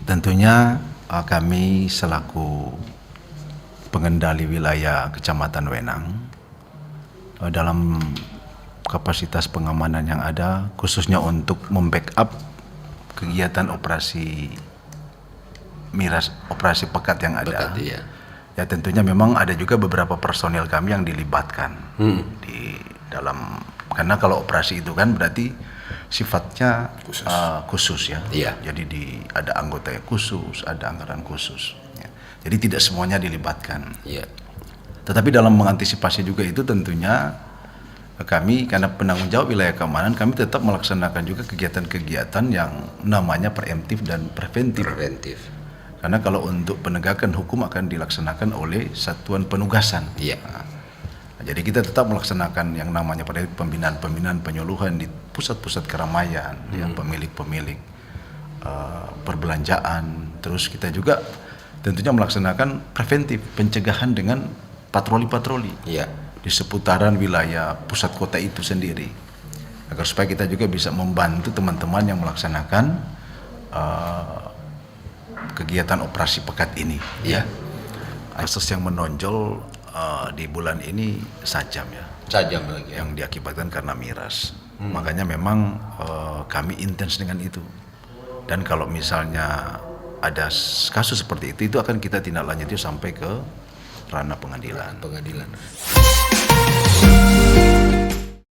Tentunya kami selaku pengendali wilayah Kecamatan Wenang dalam kapasitas pengamanan yang ada khususnya untuk membackup kegiatan operasi miras, operasi pekat yang ada. Ya tentunya memang ada juga beberapa personil kami yang dilibatkan di dalam, karena kalau operasi itu kan berarti sifatnya khusus ya. Jadi ada anggota yang khusus, ada anggaran khusus. Ya. Jadi tidak semuanya dilibatkan. Tetapi dalam mengantisipasi juga itu tentunya kami karena penanggung jawab wilayah keamanan, kami tetap melaksanakan juga kegiatan-kegiatan yang namanya preemptif dan preventif. Karena kalau untuk penegakan hukum akan dilaksanakan oleh satuan penugasan. Jadi kita tetap melaksanakan yang namanya pembinaan penyuluhan di pusat-pusat keramaian, yang pemilik-pemilik perbelanjaan. Terus kita juga tentunya melaksanakan preventif, pencegahan dengan patroli-patroli di seputaran wilayah pusat kota itu sendiri, agar supaya kita juga bisa membantu teman-teman yang melaksanakan kegiatan operasi pekat ini. Kasus yang menonjol di bulan ini Sajam lagi yang diakibatkan karena miras. Makanya memang kami intens dengan itu. Dan kalau misalnya ada kasus seperti itu akan kita tindak lanjuti sampai ke ranah pengadilan.